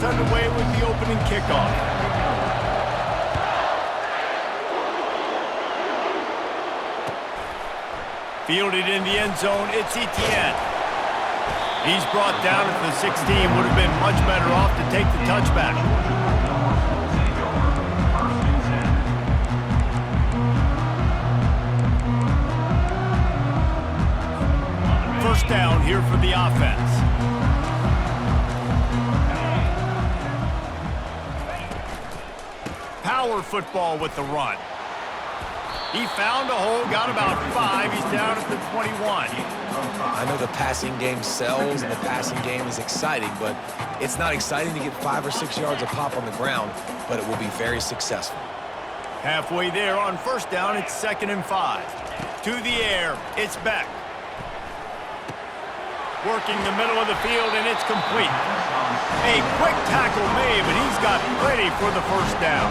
Underway with the opening kickoff. Fielded in the end zone, it's Etienne. He's brought down at the 16. Would have been much better off to take the touchback. First down here for the offense. Power football with the run. He found a hole, got about 5. He's down at the 21. I know the passing game sells and the passing game is exciting, but it's not exciting to get 5 or 6 yards a pop on the ground, but it will be very successful. Halfway there on first down, it's 2nd and 5. To the air, it's Beck. Working the middle of the field, and it's complete. A quick tackle made, but he's got plenty for the first down.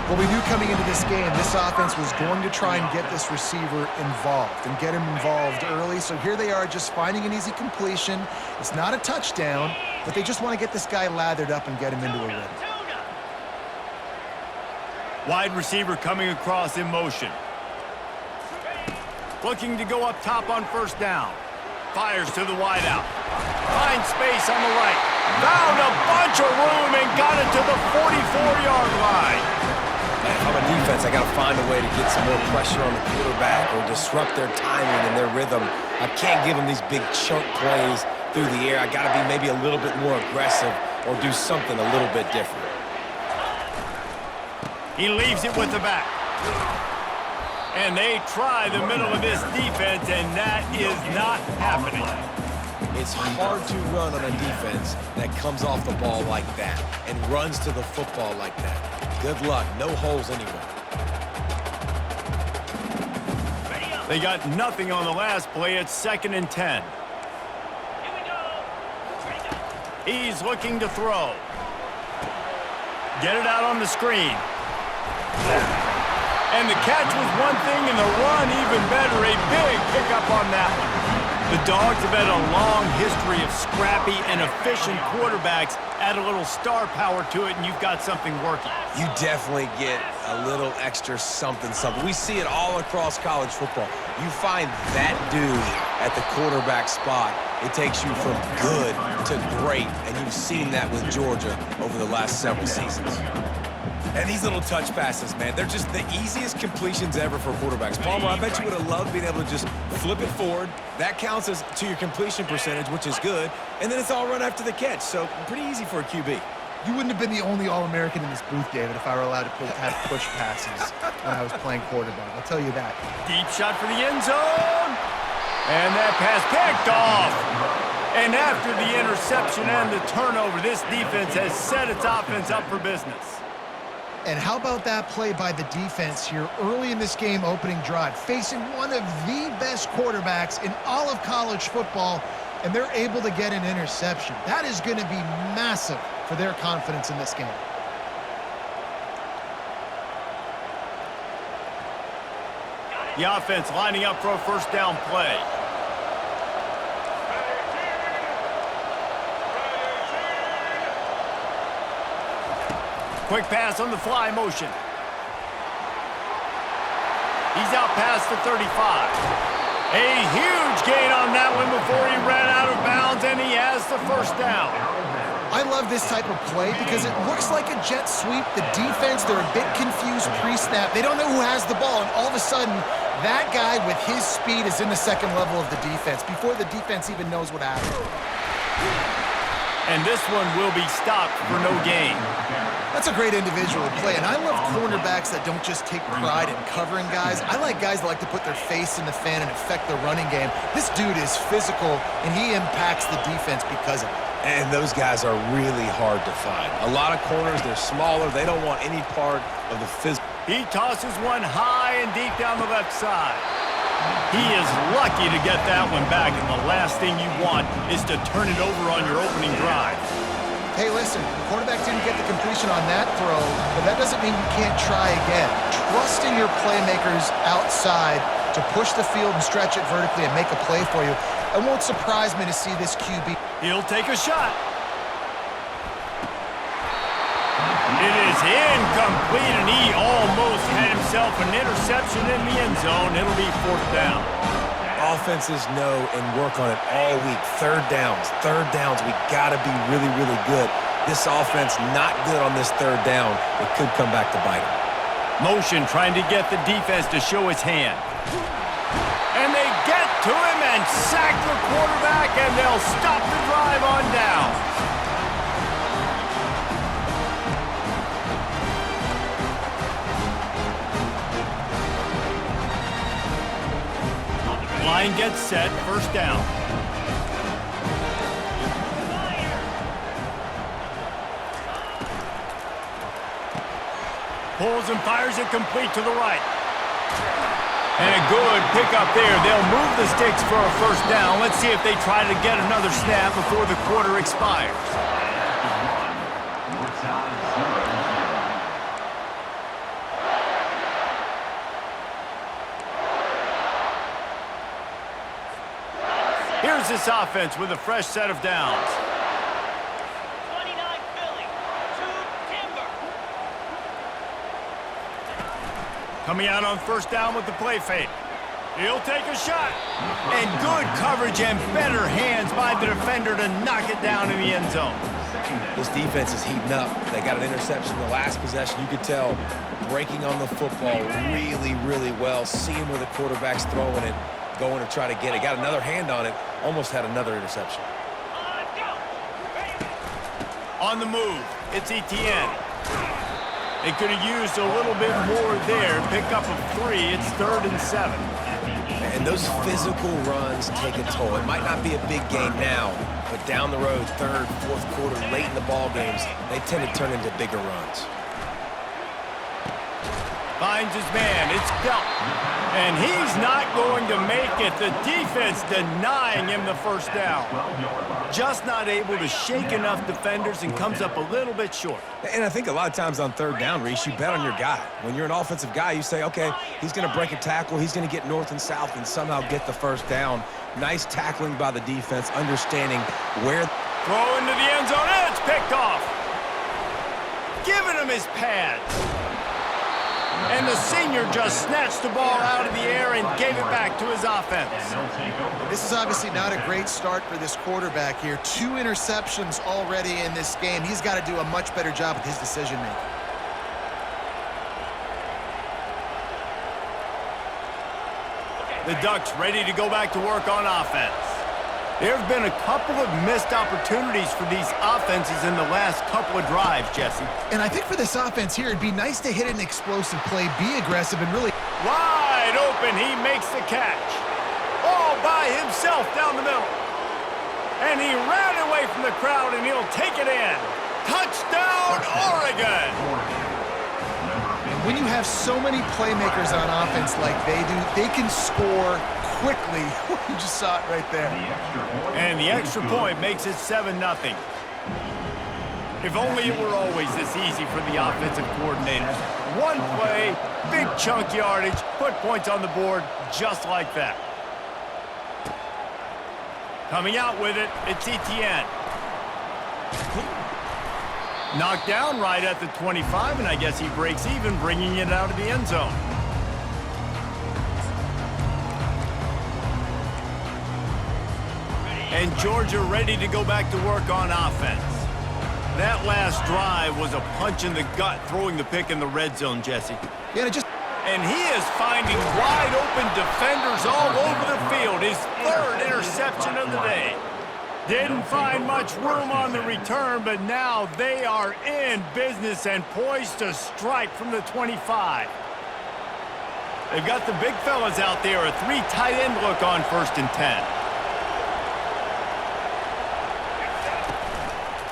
Well, we knew coming into this game, this offense was going to try and get this receiver involved and get him involved early. So here they are just finding an easy completion. It's not a touchdown, but they just want to get this guy lathered up and get him into a rhythm. Wide receiver coming across in motion. Looking to go up top on first down. Fires to the wideout. Finds space on the right. Found a bunch of room and got it to the 44-yard line. Man, if I'm a defense, I got to find a way to get some more pressure on the quarterback or disrupt their timing and their rhythm. I can't give them these big chunk plays through the air. I got to be maybe a little bit more aggressive or do something a little bit different. He leaves it with the back. And they try the middle of this defense, and that is not happening. It's hard to run on a defense that comes off the ball like that and runs to the football like that. Good luck. No holes anywhere. They got nothing on the last play. It's 2nd and 10. He's looking to throw. Get it out on the screen. And the catch was one thing, and the run even better. A big pickup on that one. The Dogs have had a long history of scrappy and efficient quarterbacks. Add a little star power to it, and you've got something working. You definitely get a little extra something. We see it all across college football. You find that dude at the quarterback spot, it takes you from good to great, and you've seen that with Georgia over the last several seasons. And these little touch passes, man, they're just the easiest completions ever for quarterbacks. Palmer, I bet you would have loved being able to just flip it forward. That counts as to your completion percentage, which is good. And then it's all run after the catch, so pretty easy for a QB. You wouldn't have been the only All-American in this booth, David, if I were allowed to have push passes when I was playing quarterback. I'll tell you that. Deep shot for the end zone. And that pass picked off. And after the interception and the turnover, this defense has set its offense up for business. And how about that play by the defense here early in this game opening drive, facing one of the best quarterbacks in all of college football, and they're able to get an interception. That is going to be massive for their confidence in this game. The offense lining up for a first down play. Quick pass on the fly motion. He's out past the 35. A huge gain on that one before he ran out of bounds, and he has the first down. I love this type of play because it looks like a jet sweep. The defense, they're a bit confused pre-snap. They don't know who has the ball, and all of a sudden, that guy with his speed is in the second level of the defense before the defense even knows what happened. And this one will be stopped for no gain. That's a great individual play, and I love cornerbacks that don't just take pride in covering guys. I like guys that like to put their face in the fan and affect the running game. This dude is physical, and he impacts the defense because of it. And those guys are really hard to find. A lot of corners, they're smaller. They don't want any part of the physical. He tosses one high and deep down the left side. He is lucky to get that one back, and the last thing you want is to turn it over on your opening drive. Hey, listen, the quarterback didn't get the completion on that throw, but that doesn't mean you can't try again. Trust in your playmakers outside to push the field and stretch it vertically and make a play for you. It won't surprise me to see this QB. He'll take a shot. It is incomplete, and he almost had himself an interception in the end zone. It'll be 4th down. Offenses know and work on it all week. Third downs. We got to be really, really good. This offense not good on this 3rd down. It could come back to bite them. Motion trying to get the defense to show his hand. And they get to him and sack the quarterback, and they'll stop the drive on down. Line gets set, 1st down. Pulls and fires it complete to the right. And a good pickup there. They'll move the sticks for a 1st down. Let's see if they try to get another snap before the quarter expires. Here's this offense with a fresh set of downs. 29 Philly, 2 Denver. Coming out on 1st down with the play fake. He'll take a shot. And good coverage and better hands by the defender to knock it down in the end zone. This defense is heating up. They got an interception in the last possession. You could tell breaking on the football really, really well. Seeing where the quarterback's throwing it, going to try to get it. Got another hand on it. Almost had another interception. On the move, it's Etienne. They could have used a little bit more there. Pick up of 3. It's 3rd and 7. And those physical runs take a toll. It might not be a big gain now, but down the road, 3rd, 4th quarter, late in the ball games, they tend to turn into bigger runs. Finds his man. It's Felton. And he's not going to make it. The defense denying him the 1st down. Just not able to shake enough defenders and comes up a little bit short. And I think a lot of times on 3rd down, Reese, you bet on your guy. When you're an offensive guy, you say, okay, he's going to break a tackle. He's going to get north and south and somehow get the 1st down. Nice tackling by the defense, understanding where. Throw into the end zone. And it's picked off. Giving him his pads. And the senior just snatched the ball out of the air and gave it back to his offense. This is obviously not a great start for this quarterback here. 2 interceptions already in this game. He's got to do a much better job with his decision-making. The Ducks ready to go back to work on offense. There have been a couple of missed opportunities for these offenses in the last couple of drives, Jesse. And I think for this offense here, it'd be nice to hit an explosive play, be aggressive, and really... Wide open, he makes the catch. All by himself down the middle. And he ran away from the crowd, and he'll take it in. Touchdown, Oregon! When you have so many playmakers on offense like they do, they can score quickly. You just saw it right there. And the extra point makes it 7-0. If only it were always this easy for the offensive coordinators. One play, big chunk yardage, put points on the board just like that. Coming out with it, it's Etienne. Knocked down right at the 25, and I guess he breaks even, bringing it out of the end zone. And Georgia ready to go back to work on offense. That last drive was a punch in the gut, throwing the pick in the red zone, Jesse. Yeah, And he is finding wide open defenders all over the field. His 3rd interception of the day. Didn't find much room on the return, but now they are in business and poised to strike from the 25. They've got the big fellas out there, a 3 tight end look on 1st and 10.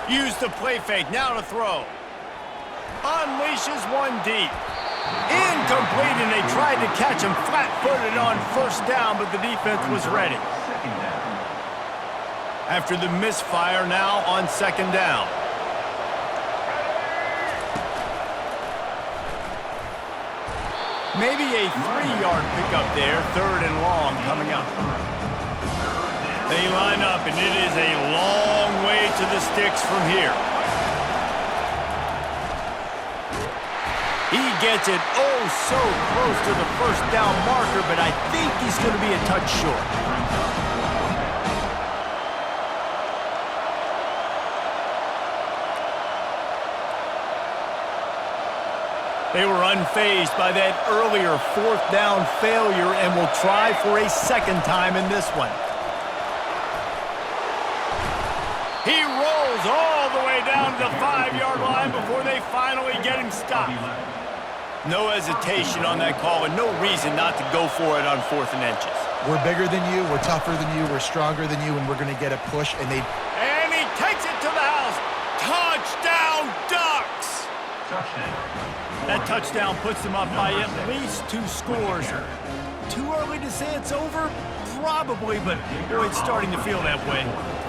Use the play fake, now to throw. Unleashes one deep. Incomplete, and they tried to catch him flat-footed on 1st down, but the defense was ready. After the misfire, now on 2nd down. Maybe a 3-yard pickup there, 3rd and long coming up. They line up, and it is a long way to the sticks from here. He gets it oh so close to the first down marker, but I think he's going to be a touch short. They were unfazed by that earlier fourth down failure and will try for a second time in this one. He rolls all the way down to the 5-yard line before they finally get him stopped. No hesitation on that call and no reason not to go for it on 4th and inches. We're bigger than you, we're tougher than you, we're stronger than you, and we're going to get a push. And he takes it to the house. Touchdown, Ducks! That touchdown puts them up by at least 2 scores. Too early to say it's over? Probably, but boy, it's starting to feel that way.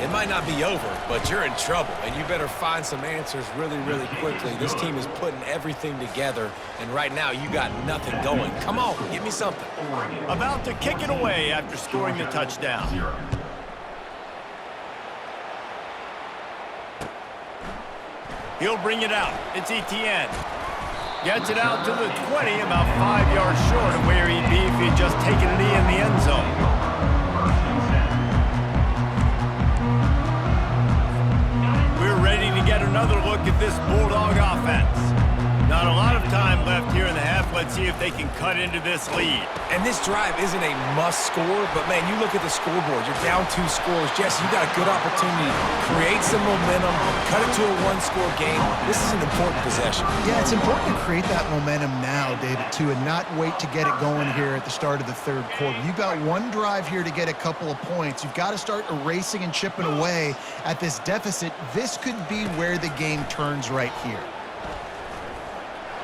It might not be over, but you're in trouble, and you better find some answers really, really quickly. This team is putting everything together, and right now you got nothing going. Come on, give me something. About to kick it away after scoring the touchdown. He'll bring it out. It's Etienne. Gets it out to the 20, about 5 yards short of where he'd be if he'd just taken a knee in the end zone. We're ready to get another look at this Bulldog offense. Not a lot of time left here in the half. Let's see if they can cut into this lead. And this drive isn't a must score, but man, you look at the scoreboard, you're down 2 scores. Jesse, you got a good opportunity to create some momentum, cut it to a 1-score game. This is an important possession. yeah, it's important to create that momentum now, David, too, and not wait to get it going here at the start of the 3rd quarter. You've got one drive here to get a couple of points. You've got to start erasing and chipping away at this deficit. This could be where the game turns right here.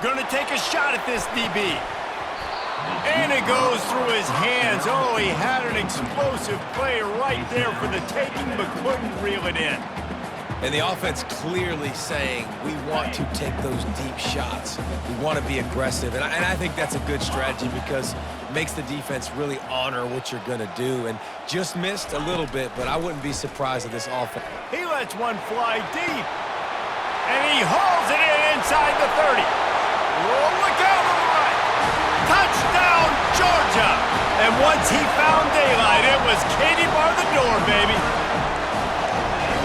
Gonna take a shot at this DB. And it goes through his hands. Oh, he had an explosive play right there for the taking, but couldn't reel it in. And the offense clearly saying, we want to take those deep shots. We want to be aggressive. And I think that's a good strategy because it makes the defense really honor what you're going to do. And just missed a little bit, but I wouldn't be surprised at this offense. He lets one fly deep. And he hauls it in inside the 30. Oh, look out on the right. Touchdown, Georgia. And once he found daylight, it was Katie bar the door, baby.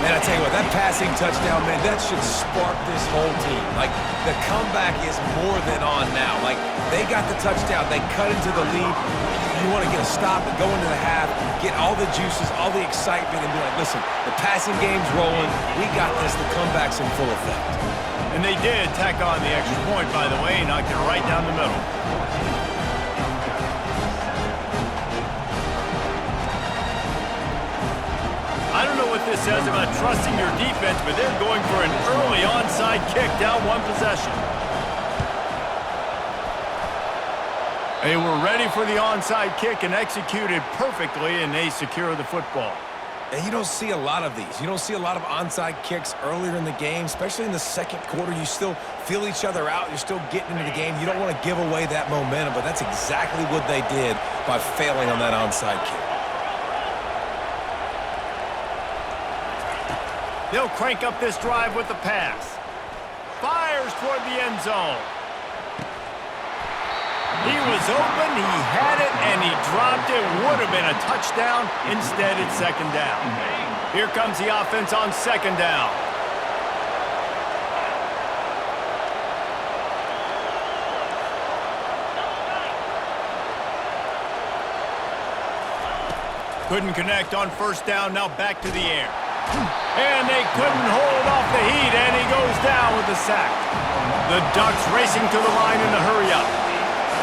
And I tell you what, that passing touchdown, man, that should spark this whole team. Like, the comeback is more than on now. Like, they got the touchdown. They cut into the lead. You want to get a stop and go into the half, get all the juices, all the excitement, and be like, listen, the passing game's rolling. We got this. The comeback's in full effect. And they did tack on the extra point, by the way, knocked it right down the middle. I don't know what this says about trusting your defense, but they're going for an early onside kick down 1 possession. They were ready for the onside kick and executed perfectly, and they secure the football. And you don't see a lot of these. You don't see a lot of onside kicks earlier in the game, especially in the 2nd quarter. You still feel each other out. You're still getting into the game. You don't want to give away that momentum, but that's exactly what they did by failing on that onside kick. They'll crank up this drive with the pass. Fires toward the end zone. He was open, he had it, and he dropped it. Would have been a touchdown. Instead, it's 2nd down. Here comes the offense on 2nd down. Couldn't connect on 1st down, now back to the air. And they couldn't hold off the heat, and he goes down with the sack. The Ducks racing to the line in the hurry-up.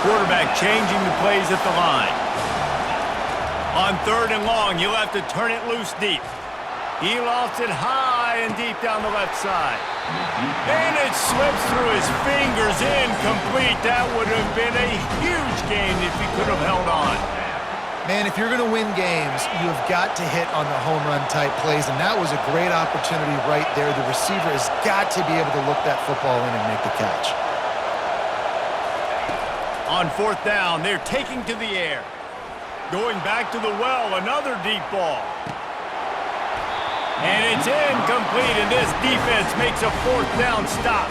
Quarterback changing the plays at the line. On 3rd and long, you'll have to turn it loose deep. He lofts it high and deep down the left side. And it slips through his fingers, incomplete. That would have been a huge gain if he could have held on. Man, if you're going to win games, you have got to hit on the home run type plays, and that was a great opportunity right there. The receiver has got to be able to look that football in and make the catch. On 4th down, they're taking to the air. Going back to the well, another deep ball. And it's incomplete, and this defense makes a 4th down stop.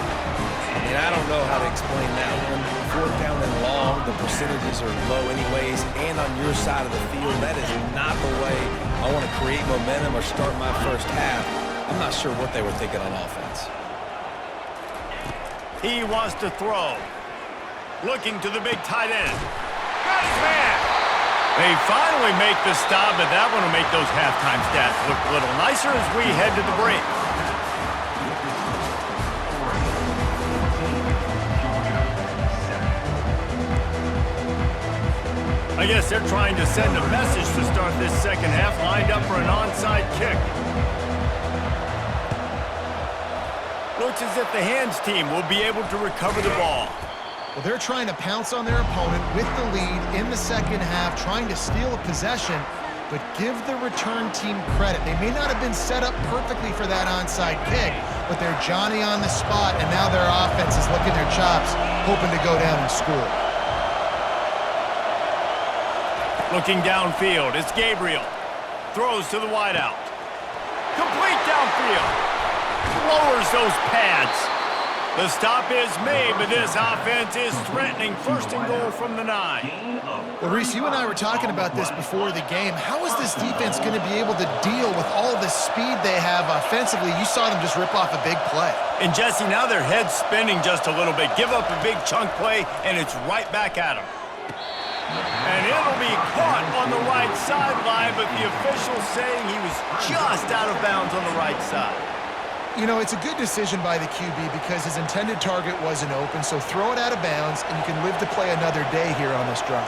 And And I don't know how to explain that one. 4th down and long, the percentages are low anyways, and on your side of the field, that is not the way I want to create momentum or start my first half. I'm not sure what they were thinking on offense. He wants to throw. Looking to the big tight end. Got his man. They finally make the stop, but that one will make those halftime stats look a little nicer as we head to the break. I guess they're trying to send a message to start this second half, lined up for an onside kick. Looks as if the hands team will be able to recover the ball. Well, they're trying to pounce on their opponent with the lead in the second half, trying to steal a possession, but give the return team credit. They may not have been set up perfectly for that onside kick, but they're Johnny on the spot, and now their offense is licking their chops, hoping to go down and score. Looking downfield, it's Gabriel. Throws to the wideout. Complete downfield. Lowers those pads. The stop is made, but this offense is threatening 1st and goal from the 9. Well, Reese, you and I were talking about this before the game. How is this defense going to be able to deal with all the speed they have offensively? You saw them just rip off a big play. And Jesse, now their head's spinning just a little bit. Give up a big chunk play, and it's right back at them. And it'll be caught on the right sideline, but the official's saying he was just out of bounds on the right side. You know, it's a good decision by the QB because his intended target wasn't open, so throw it out of bounds, and you can live to play another day here on this drive.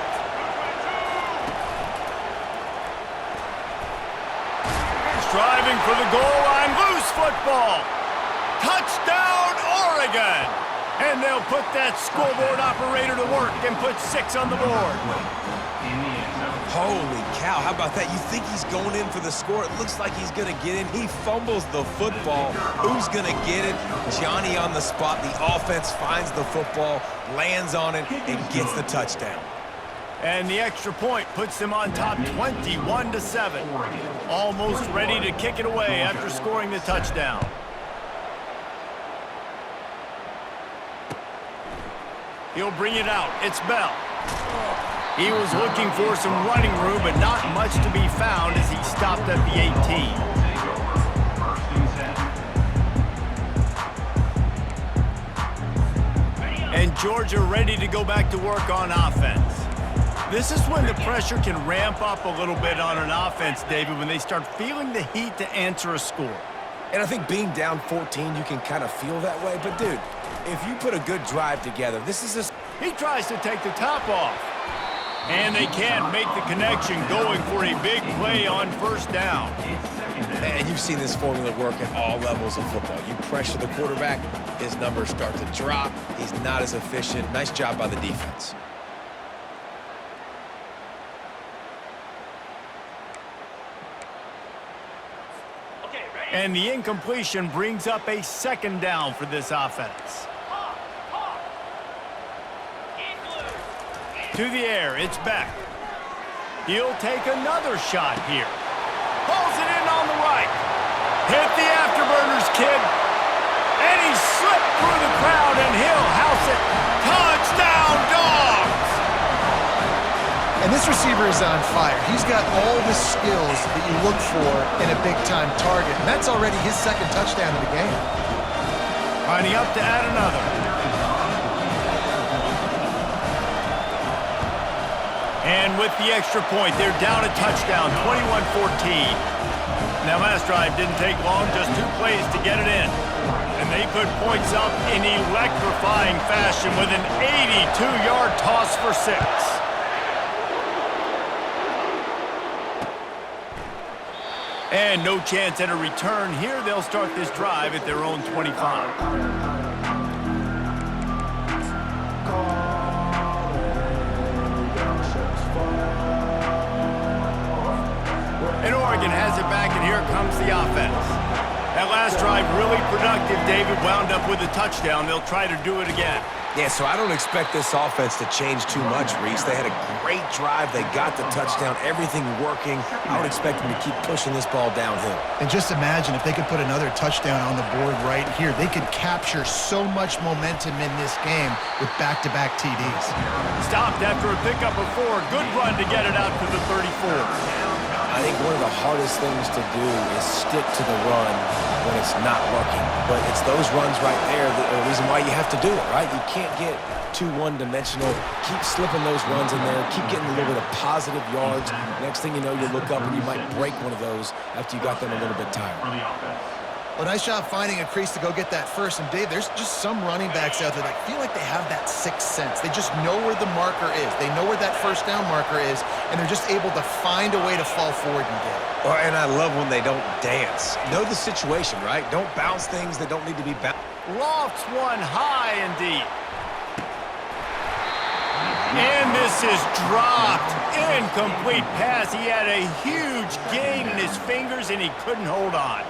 Striving for the goal line, loose football. Touchdown, Oregon! And they'll put that scoreboard operator to work and put 6 on the board. Holy cow, how about that? You think he's going in for the score. It looks like he's going to get in. He fumbles the football. Who's going to get it? Johnny on the spot. The offense finds the football, lands on it, and gets the touchdown. And the extra point puts them on top 21-7. Almost ready to kick it away after scoring the touchdown. He'll bring it out. It's Bell. He was looking for some running room, but not much to be found as he stopped at the 18. And Georgia ready to go back to work on offense. This is when the pressure can ramp up a little bit on an offense, David, when they start feeling the heat to answer a score. And I think being down 14, you can kind of feel that way. But, dude, if you put a good drive together, this is a... He tries to take the top off. And they can't make the connection, going for a big play on 1st down. And you've seen this formula work at all levels of football. You pressure the quarterback, his numbers start to drop. He's not as efficient. Nice job by the defense. And the incompletion brings up a 2nd down for this offense. To the air, it's Beck. He'll take another shot here. Pulls it in on the right. Hit the afterburners, kid. And he slipped through the crowd, and he'll house it. Touchdown, Dogs! And this receiver is on fire. He's got all the skills that you look for in a big-time target, and that's already his 2nd touchdown of the game. Lining up to add another. And with the extra point, they're down a touchdown, 21-14. Now, last drive didn't take long, just 2 plays to get it in. And they put points up in electrifying fashion with an 82-yard toss for 6. And no chance at a return here. They'll start this drive at their own 25. And Oregon has it back, and here comes the offense. That last drive really productive. David wound up with a touchdown. They'll try to do it again. Yeah, so I don't expect this offense to change too much, Reese. They had a great drive. They got the touchdown, everything working. I would expect them to keep pushing this ball downhill. And just imagine if they could put another touchdown on the board right here. They could capture so much momentum in this game with back-to-back TDs. Stopped after a pickup of 4. Good run to get it out to the 34. I think one of the hardest things to do is stick to the run when it's not working. But it's those runs right there that are the reason why you have to do it, right? You can't get too one-dimensional. Keep slipping those runs in there. Keep getting a little bit of positive yards. Next thing you know, you look up and you might break one of those after you got them a little bit tired. Well, nice job finding a crease to go get that first. And, Dave, there's just some running backs out there that feel like they have that sixth sense. They just know where the marker is. They know where that first down marker is, and they're just able to find a way to fall forward and get it. Well, and I love when they don't dance. Know the situation, right? Don't bounce things that don't need to be bounced. Lofts one high and deep. And this is dropped. Incomplete pass. He had a huge gain in his fingers, and he couldn't hold on.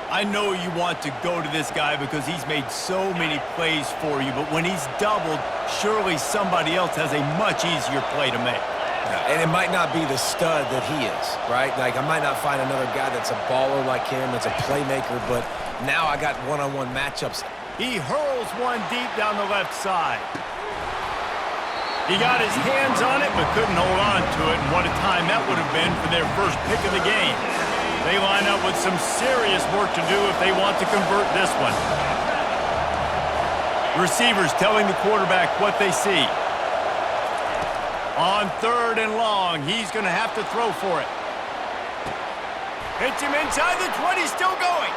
I know you want to go to this guy because he's made so many plays for you, but when he's doubled, surely somebody else has a much easier play to make. And it might not be the stud that he is, right? Like, I might not find another guy that's a baller like him, that's a playmaker, but now I got one-on-one matchups. He hurls one deep down the left side. He got his hands on it, but couldn't hold on to it, and what a time that would have been for their first pick of the game. They line up with some serious work to do if they want to convert this one. Receivers telling the quarterback what they see. On 3rd and long, he's going to have to throw for it. Hits him inside the 20, still going.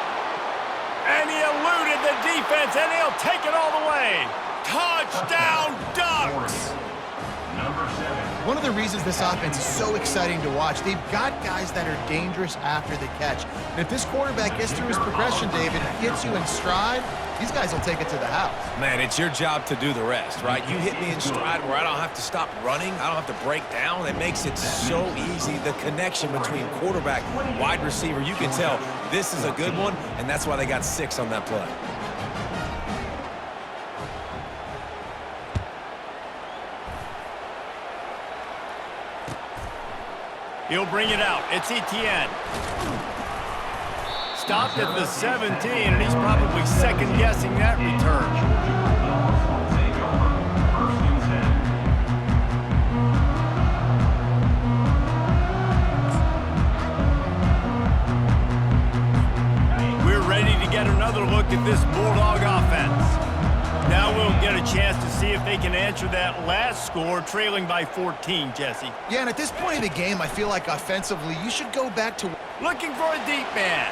And he eluded the defense, and he'll take it all the way. Touchdown, Ducks! One of the reasons this offense is so exciting to watch, they've got guys that are dangerous after the catch. And if this quarterback gets through his progression, David, and gets you in stride, these guys will take it to the house. Man, it's your job to do the rest, right? You hit me in stride where I don't have to stop running. I don't have to break down. It makes it so easy. The connection between quarterback, wide receiver, you can tell this is a good one, and that's why they got 6 on that play. He'll bring it out. It's Etienne. Stopped at the 17, and he's probably second-guessing that return. We're ready to get another look at this Bulldog offense. Now we'll get a chance to see if they can answer that last score, trailing by 14, Jesse. Yeah, and at this point in the game, I feel like offensively, you should go back to... Looking for a deep man.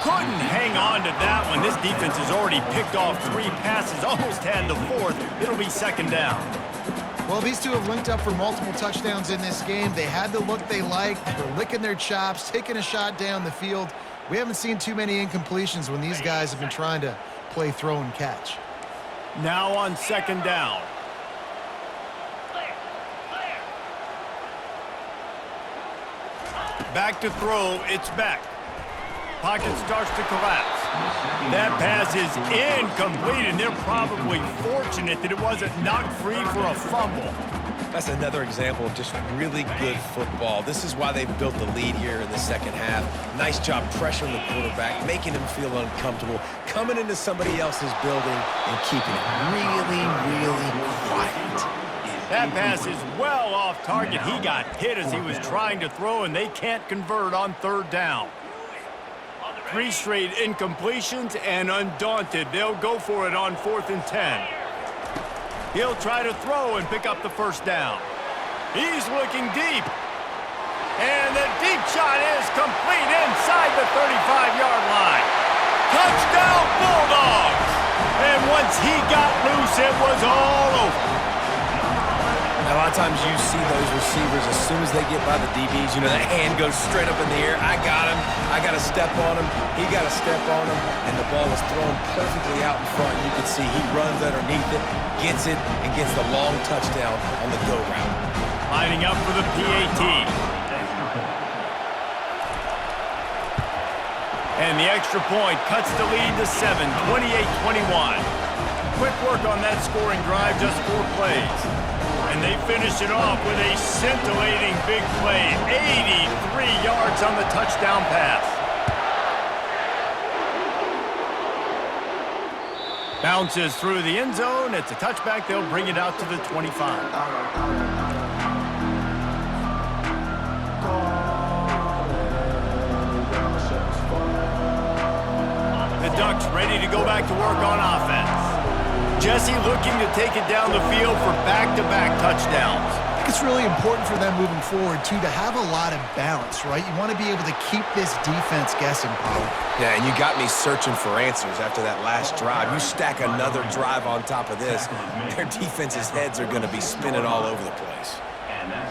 Couldn't hang on to that one. This defense has already picked off 3 passes, almost had the 4th. It'll be 2nd down. Well, these two have linked up for multiple touchdowns in this game. They had the look they liked. They're licking their chops, taking a shot down the field. We haven't seen too many incompletions when these guys have been trying to play throw and catch. Now on 2nd down. Back to throw, it's Beck. Pocket starts to collapse. That pass is incomplete, and they're probably fortunate that it wasn't knocked free for a fumble. That's another example of just really good football. This is why they've built the lead here in the second half. Nice job pressuring the quarterback, making him feel uncomfortable, coming into somebody else's building and keeping it really, really quiet. That pass is well off target. He got hit as he was trying to throw, and they can't convert on 3rd down. 3 straight incompletions, and undaunted, they'll go for it on 4th and 10. He'll try to throw and pick up the 1st down. He's looking deep. And the deep shot is complete inside the 35-yard line. Touchdown, Bulldogs! And once he got loose, it was all over. A lot of times you see those receivers, as soon as they get by the DBs, you know, that hand goes straight up in the air. I got him. I got to step on him. He got to step on him. And the ball was thrown perfectly out in front. You can see he runs underneath it, gets it, and gets the long touchdown on the go route. Lining up for the PAT. And the extra point cuts the lead to 7, 28-21. Quick work on that scoring drive, just 4 plays. And they finish it off with a scintillating big play, 83 yards on the touchdown pass. Bounces through the end zone. It's a touchback. They'll bring it out to the 25. The Ducks ready to go back to work on offense. Jesse looking to take it down the field for back-to-back touchdowns. I think it's really important for them moving forward, too, to have a lot of balance, right? You want to be able to keep this defense guessing, Paul. Yeah, and you got me searching for answers after that last drive. You stack another drive on top of this, their defense's heads are going to be spinning all over the place.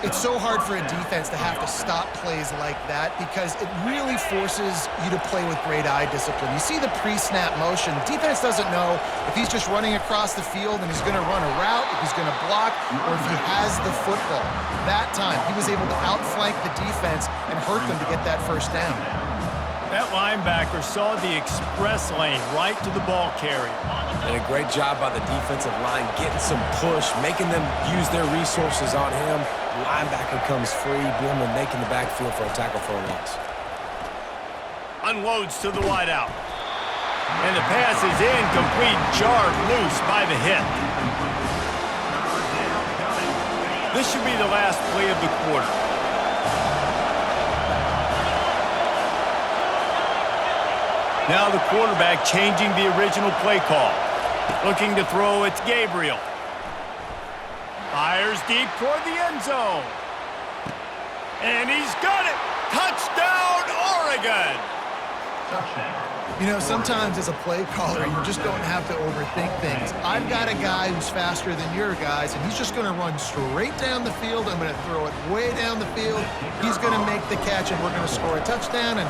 It's so hard for a defense to have to stop plays like that because it really forces you to play with great eye discipline. You see the pre-snap motion. Defense doesn't know if he's just running across the field and he's going to run a route, if he's going to block, or if he has the football. That time, he was able to outflank the defense and hurt them to get that first down. That linebacker saw the express lane right to the ball carrier. And a great job by the defensive line getting some push, making them use their resources on him. Linebacker comes free, Billman making the backfield for a tackle for a loss. Unloads to the wideout. And the pass is incomplete, jarred loose by the hit. This should be the last play of the quarter. Now the quarterback changing the original play call. Looking to throw, it's Gabriel. Fires deep toward the end zone. And he's got it! Touchdown, Oregon! You know, sometimes as a play caller, you just don't have to overthink things. I've got a guy who's faster than your guys, and he's just going to run straight down the field. I'm going to throw it way down the field. He's going to make the catch, and we're going to score a touchdown, and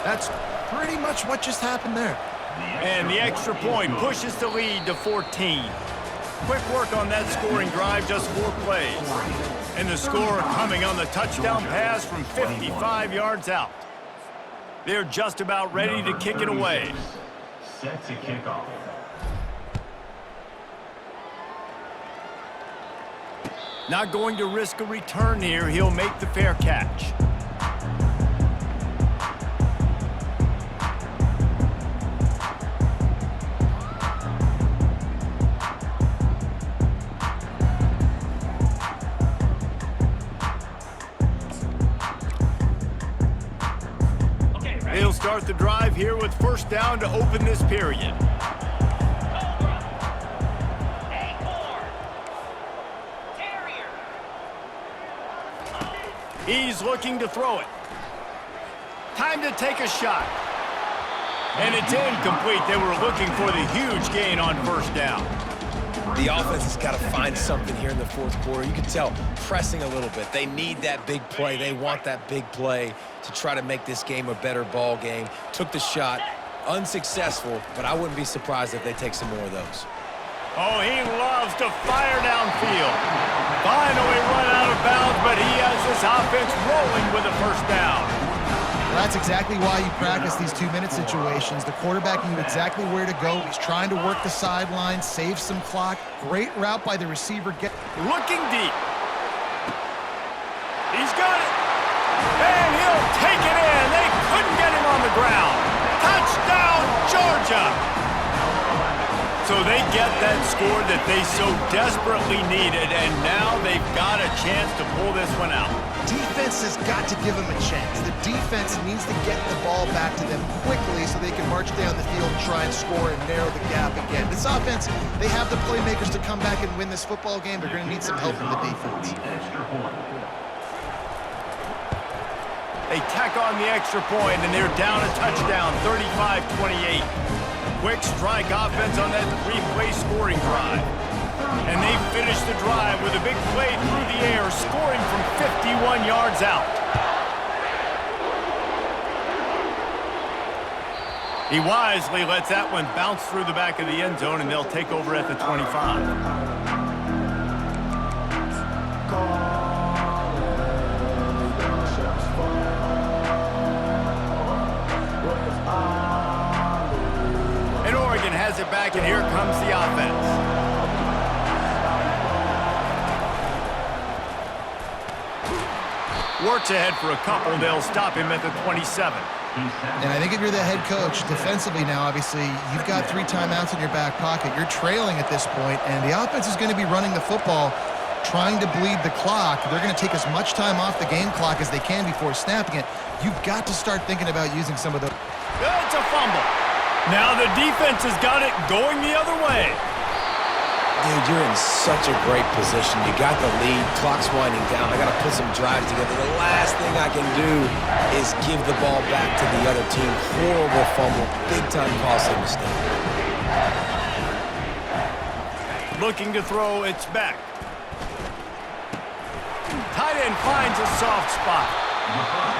that's pretty much what just happened there. And the extra point pushes the lead to 14. Quick work on that scoring drive, just 4 plays. And the score coming on the touchdown pass from 55 yards out. They're just about ready to kick it away. Set to kick off. Not going to risk a return here. He'll make the fair catch. They'll start the drive here with first down to open this period. He's looking to throw it. Time to take a shot. And it's incomplete. They were looking for the huge gain on first down. The offense has got to find something here in the fourth quarter. You can tell pressing a little bit. They need that big play. They want that big play to try to make this game a better ball game. Took the shot, unsuccessful, but I wouldn't be surprised if they take some more of those. Oh, he loves to fire downfield. Finally run out of bounds, but he has this offense rolling with a first down. Well, that's exactly why you practice these 2-minute situations. The quarterback knew exactly where to go. He's trying to work the sideline, save some clock. Great route by the receiver. Looking deep. He's got it. And he'll take it in. They couldn't get him on the ground. Touchdown, Georgia. So they get that score that they so desperately needed, and now they've got a chance to pull this one out. Defense has got to give them a chance. The defense needs to get the ball back to them quickly so they can march down the field and try and score and narrow the gap again. This offense, they have the playmakers to come back and win this football game. They're going to need some help from the defense. They tack on the extra point, and they're down a touchdown, 35-28. Quick strike offense on that 3-play scoring drive. And they finish the drive with a big play through the air, scoring from 51 yards out. He wisely lets that one bounce through the back of the end zone, and they'll take over at the 25. has it back, and here comes the offense. Works ahead for a couple. They'll stop him at the 27. And I think if you're the head coach, defensively now, obviously, you've got 3 timeouts in your back pocket. You're trailing at this point, and the offense is going to be running the football, trying to bleed the clock. They're going to take as much time off the game clock as they can before snapping it. You've got to start thinking about using some of the... It's a fumble. Now the defense has got it going the other way. Dude, you're in such a great position. You got the lead. Clock's winding down. I got to put some drives together. The last thing I can do is give the ball back to the other team. Horrible fumble. Big-time costly mistake. Looking to throw, it's back. Tight end finds a soft spot.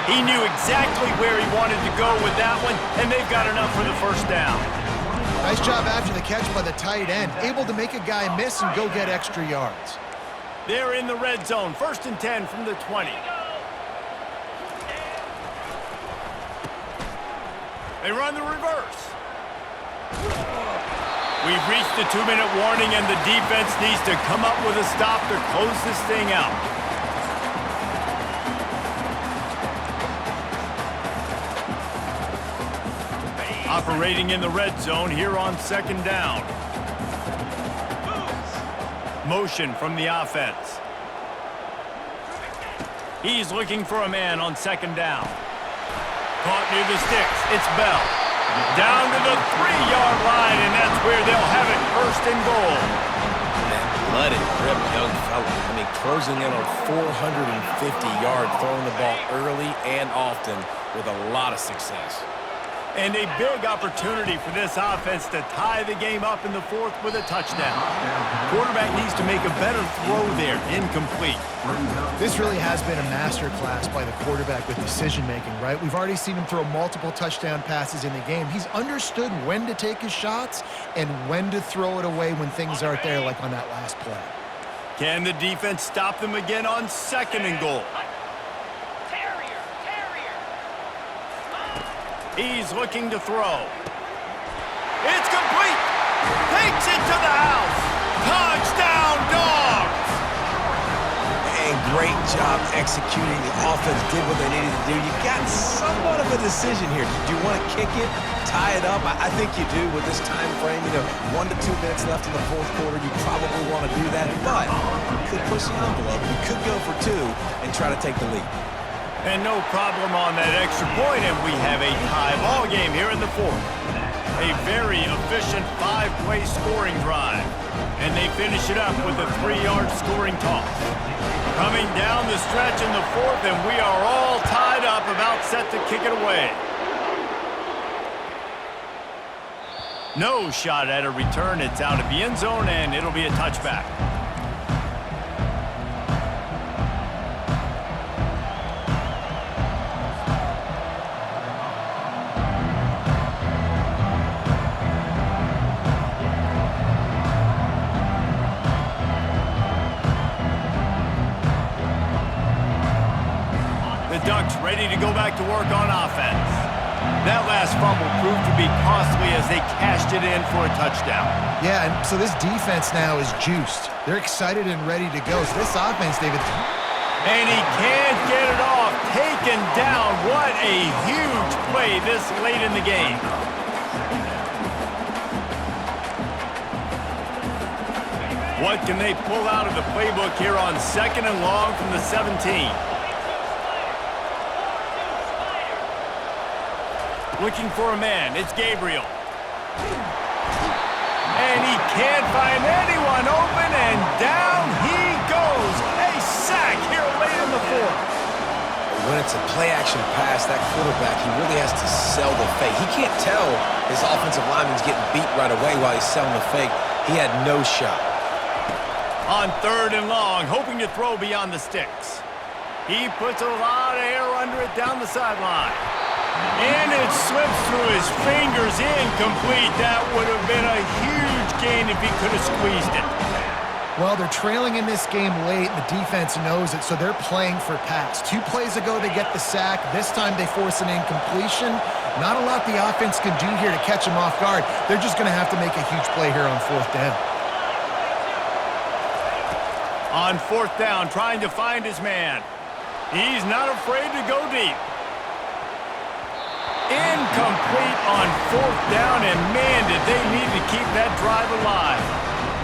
He knew exactly where he wanted to go with that one, and they've got enough for the first down. Nice job after the catch by the tight end, able to make a guy miss and go get extra yards. They're in the red zone, 1st and 10 from the 20. They run the reverse. We've reached the 2-minute warning, and the defense needs to come up with a stop to close this thing out. Operating in the red zone here on 2nd down. Motion from the offense. He's looking for a man on 2nd down. Caught near the sticks. It's Bell. Down to the 3-yard line, and that's where they'll have it, 1st and goal. Let it rip, young fella. I mean, closing in on 450 yards, throwing the ball early and often with a lot of success. And a big opportunity for this offense to tie the game up in the 4th with a touchdown. Quarterback needs to make a better throw there, incomplete. This really has been a masterclass by the quarterback with decision-making, right? We've already seen him throw multiple touchdown passes in the game. He's understood when to take his shots and when to throw it away when things aren't there, like on that last play. Can the defense stop them again on 2nd and goal? He's looking to throw. It's complete. Takes it to the house. Touchdown, Dogs! And great job executing. The offense did what they needed to do. You got somewhat of a decision here. Do you want to kick it, tie it up? I think you do with this time frame. 1 to 2 minutes left in the 4th quarter. You probably want to do that, but you could push the envelope. You could go for 2 and try to take the lead. And no problem on that extra point, and we have a tie ball game here in the 4th. A very efficient 5-play scoring drive. And they finish it up with a 3-yard scoring toss. Coming down the stretch in the 4th, and we are all tied up, about set to kick it away. No shot at a return. It's out of the end zone, and it'll be a touchback. Ducks ready to go back to work on offense. That last fumble proved to be costly as they cashed it in for a touchdown. Yeah, and so this defense now is juiced. They're excited and ready to go. So this offense, David... And he can't get it off. Taken down. What a huge play this late in the game. What can they pull out of the playbook here on 2nd and long from the 17? Looking for a man. It's Gabriel. And he can't find anyone open, and down he goes. A sack here late in the 4th. When it's a play-action pass, that quarterback, he really has to sell the fake. He can't tell his offensive lineman's getting beat right away while he's selling the fake. He had no shot. On 3rd and long, hoping to throw beyond the sticks. He puts a lot of air under it down the sideline. And it slips through his fingers, incomplete. That would have been a huge gain if he could have squeezed it. Well, they're trailing in this game late, and the defense knows it, so they're playing for pass. 2 plays ago, they get the sack. This time, they force an incompletion, Not a lot the offense can do here to catch him off guard. They're just going to have to make a huge play here on 4th down. On 4th down, trying to find his man. He's not afraid to go deep. Incomplete on 4th down, and man, did they need to keep that drive alive.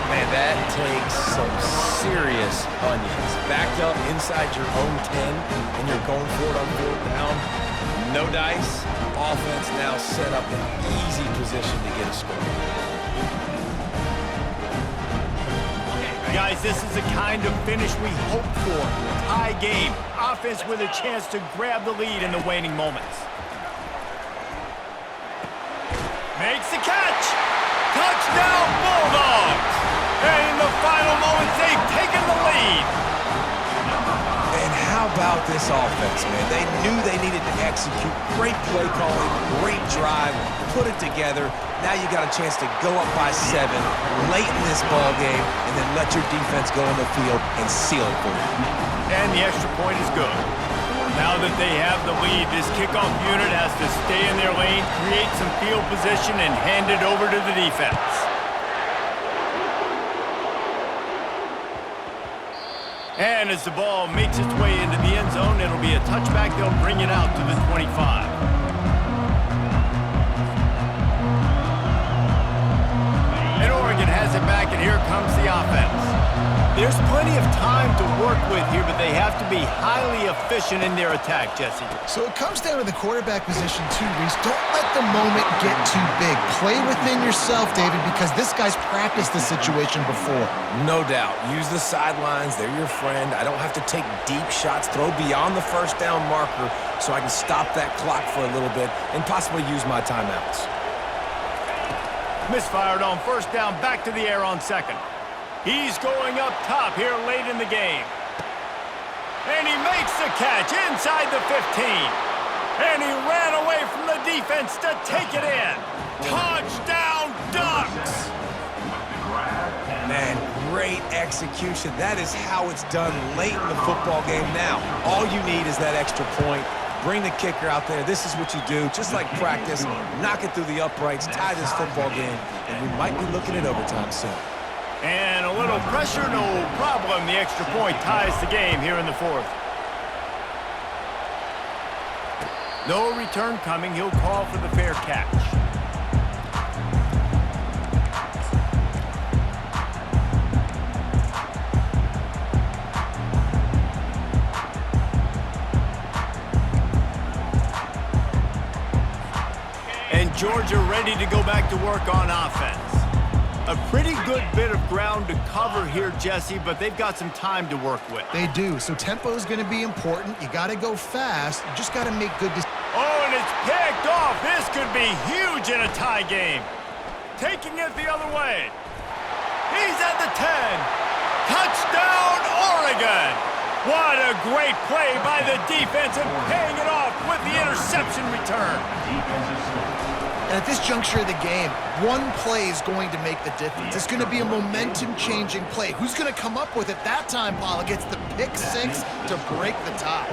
Man, that takes some serious onions. Backed up inside your own 10, and you're going for it on 4th down. No dice. Offense now set up an easy position to get a score. Guys, this is the kind of finish we hope for. Tie game. Offense with a chance to grab the lead in the waning moments. Makes the catch. Touchdown, Bulldogs. And in the final moments, they've taken the lead. And how about this offense, man? They knew they needed to execute. Great play calling, great drive, put it together. Now you got a chance to go up by 7 late in this ball game and then let your defense go on the field and seal it for you. And the extra point is good. Now that they have the lead, this kickoff unit has to stay in their lane, create some field position, and hand it over to the defense. And as the ball makes its way into the end zone, it'll be a touchback. They'll bring it out to the 25. And Oregon has it back, and here comes the offense. There's plenty of time to work with here, but they have to be highly efficient in their attack, Jesse. So it comes down to the quarterback position too, Reese. Don't let the moment get too big. Play within yourself, David, because this guy's practiced this situation before. No doubt. Use the sidelines. They're your friend. I don't have to take deep shots. Throw beyond the 1st down marker so I can stop that clock for a little bit and possibly use my timeouts. Misfired on 1st down, back to the air on 2nd. He's going up top here late in the game. And he makes the catch inside the 15. And he ran away from the defense to take it in. Touchdown, Ducks! Man, great execution. That is how it's done late in the football game now. All you need is that extra point. Bring the kicker out there. This is what you do. Just like practice, knock it through the uprights, tie this football game, and we might be looking at overtime soon. And a little pressure, no problem. The extra point ties the game here in the 4th. No return coming. He'll call for the fair catch. And Georgia ready to go back to work on offense. A pretty good bit of ground to cover here, Jesse, but they've got some time to work with. They do, so tempo is going to be important. You got to go fast. You just got to make good decisions. Oh, and it's picked off. This could be huge in a tie game. Taking it the other way. He's at the 10. Touchdown, Oregon. What a great play by the defense and paying it off with the interception return. And at this juncture of the game, one play is going to make the difference. It's going to be a momentum-changing play. Who's going to come up with it that time, Paul? Gets the pick 6 to break the tie.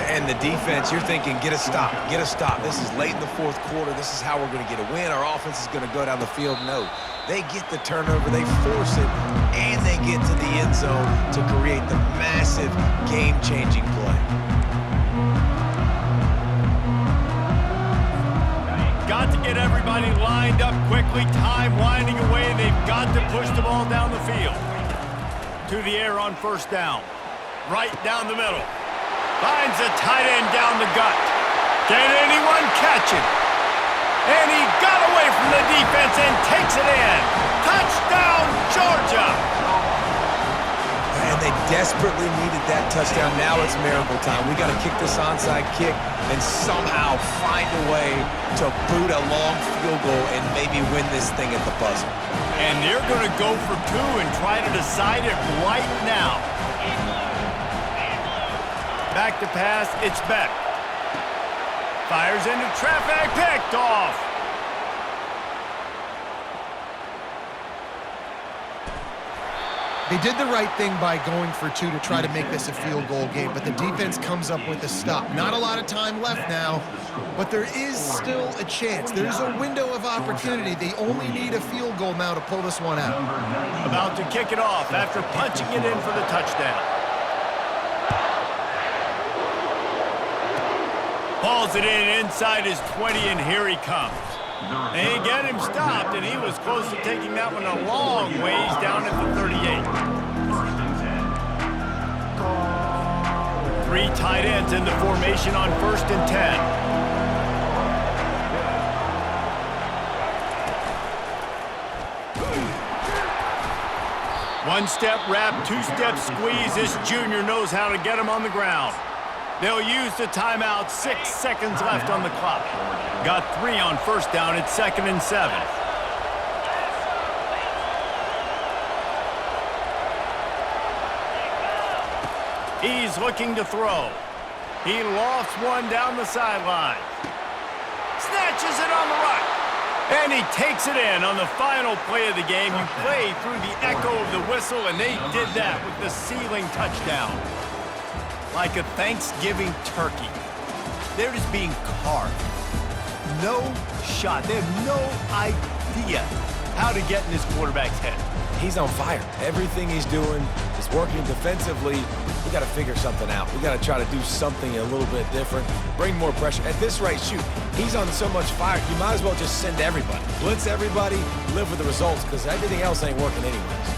And the defense, you're thinking, get a stop, get a stop. This is late in the 4th quarter. This is how we're going to get a win. Our offense is going to go down the field. No, they get the turnover, they force it, and they get to the end zone to create the massive game-changing play. Got to get everybody lined up quickly. Time winding away. They've got to push the ball down the field. To the air on 1st down. Right down the middle. Finds a tight end down the gut. Can anyone catch it? And he got away from the defense and takes it in. Touchdown, Georgia! And they desperately needed that touchdown. Now it's miracle time. We got to kick this onside kick and somehow find a way to boot a long field goal and maybe win this thing at the buzzer. And they're going to go for 2 and try to decide it right now. Back to pass, it's Beck. Fires into traffic, picked off. They did the right thing by going for 2 to try to make this a field goal game, but the defense comes up with a stop. Not a lot of time left now, but there is still a chance. There's a window of opportunity. They only need a field goal now to pull this one out. About to kick it off after punching it in for the touchdown. Hauls it in inside his 20, and here he comes. They get him stopped, and he was close to taking that one a long ways down at the 38. 3 tight ends in the formation on 1st and 10. One-step wrap, 2-step squeeze. This junior knows how to get him on the ground. They'll use the timeout. 6 seconds left on the clock. Got 3 on 1st down. It's 2nd and 7. He's looking to throw. He lofts one down the sideline. Snatches it on the right. And he takes it in on the final play of the game. You play through the echo of the whistle, and they did that with the ceiling touchdown. Like a Thanksgiving turkey. They're just being carved. No shot. They have no idea how to get in this quarterback's head. He's on fire. Everything he's doing is working defensively. We got to figure something out. We got to try to do something a little bit different, bring more pressure. At this rate, shoot, he's on so much fire, you might as well just send everybody. Blitz everybody, live with the results, because everything else ain't working anyways.